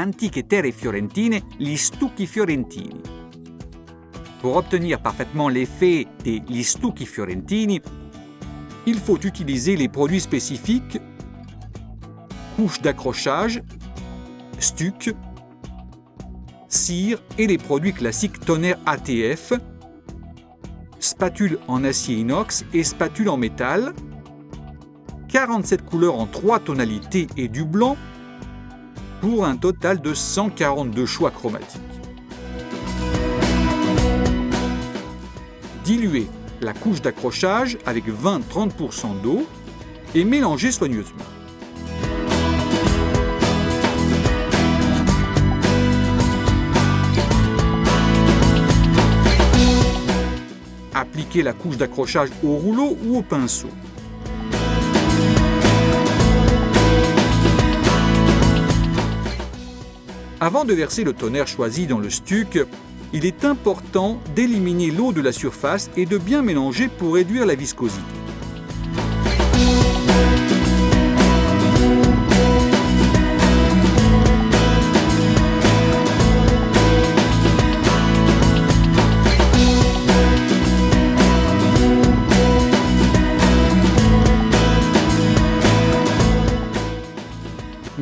Antiche Terre Fiorentine, gli stucchi fiorentini. Pour obtenir parfaitement l'effet des stucchi fiorentini, il faut utiliser les produits spécifiques couche d'accrochage, stuc, cire et les produits classiques tonnerre ATF, spatule en acier inox et spatule en métal, 47 couleurs en 3 tonalités et du blanc, pour un total de 142 choix chromatiques. Diluez la couche d'accrochage avec 20-30% d'eau et mélangez soigneusement. Appliquez la couche d'accrochage au rouleau ou au pinceau. Avant de verser le tonnerre choisi dans le stuc, il est important d'éliminer l'eau de la surface et de bien mélanger pour réduire la viscosité.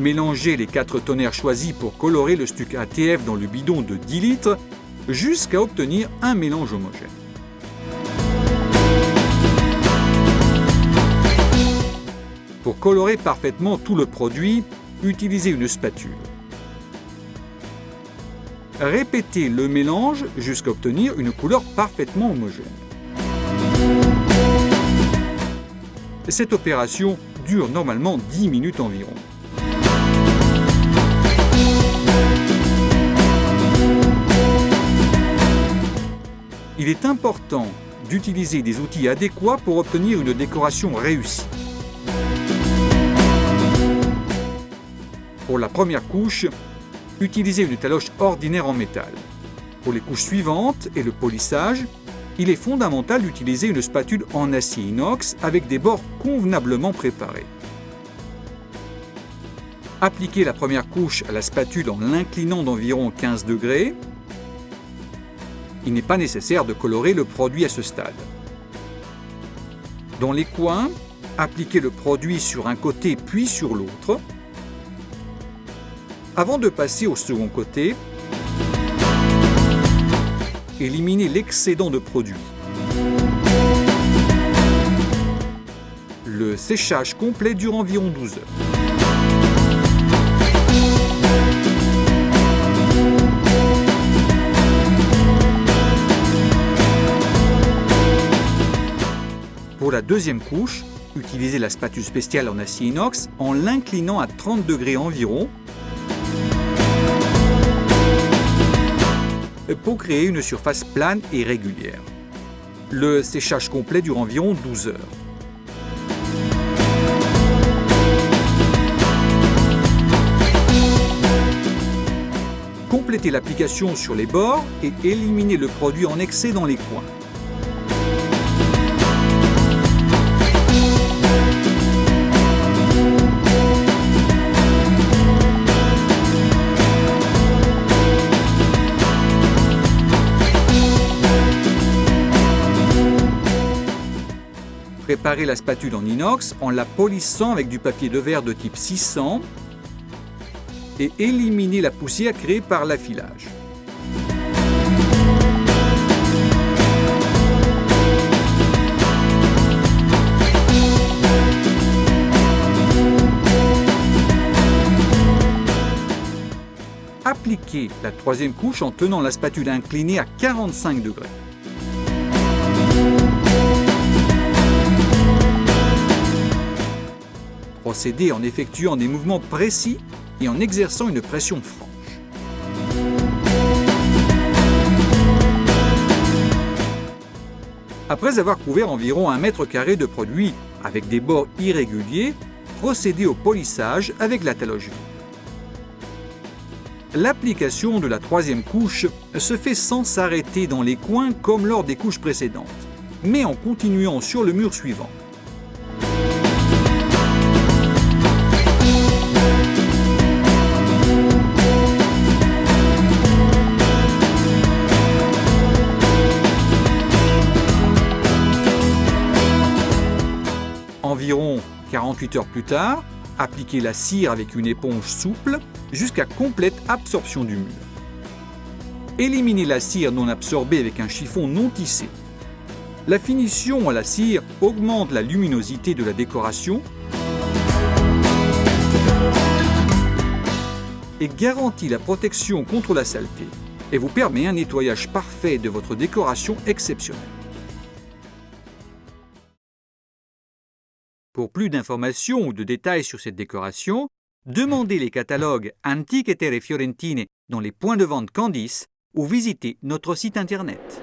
Mélangez les 4 tonnerres choisis pour colorer le stuc ATF dans le bidon de 10 litres jusqu'à obtenir un mélange homogène. Pour colorer parfaitement tout le produit, utilisez une spatule. Répétez le mélange jusqu'à obtenir une couleur parfaitement homogène. Cette opération dure normalement 10 minutes environ. Il est important d'utiliser des outils adéquats pour obtenir une décoration réussie. Pour la première couche, utilisez une taloche ordinaire en métal. Pour les couches suivantes et le polissage, il est fondamental d'utiliser une spatule en acier inox avec des bords convenablement préparés. Appliquez la première couche à la spatule en l'inclinant d'environ 15 degrés. Il n'est pas nécessaire de colorer le produit à ce stade. Dans les coins, appliquez le produit sur un côté puis sur l'autre. Avant de passer au second côté, éliminez l'excédent de produit. Le séchage complet dure environ 12 heures. Pour la deuxième couche, utilisez la spatule spéciale en acier inox en l'inclinant à 30 degrés environ pour créer une surface plane et régulière. Le séchage complet dure environ 12 heures. Complétez l'application sur les bords et éliminez le produit en excès dans les coins. Préparez la spatule en inox en la polissant avec du papier de verre de type 600 et éliminez la poussière créée par l'affilage. Appliquez la troisième couche en tenant la spatule inclinée à 45 degrés. Procédez en effectuant des mouvements précis et en exerçant une pression franche. Après avoir couvert environ 1 mètre carré de produit avec des bords irréguliers, procédez au polissage avec la taloche vide. L'application de la troisième couche se fait sans s'arrêter dans les coins comme lors des couches précédentes, mais en continuant sur le mur suivant. 48 heures plus tard, appliquez la cire avec une éponge souple jusqu'à complète absorption du mur. Éliminez la cire non absorbée avec un chiffon non tissé. La finition à la cire augmente la luminosité de la décoration et garantit la protection contre la saleté et vous permet un nettoyage parfait de votre décoration exceptionnelle. Pour plus d'informations ou de détails sur cette décoration, demandez les catalogues Antiche Terre Fiorentine dans les points de vente Candice ou visitez notre site internet.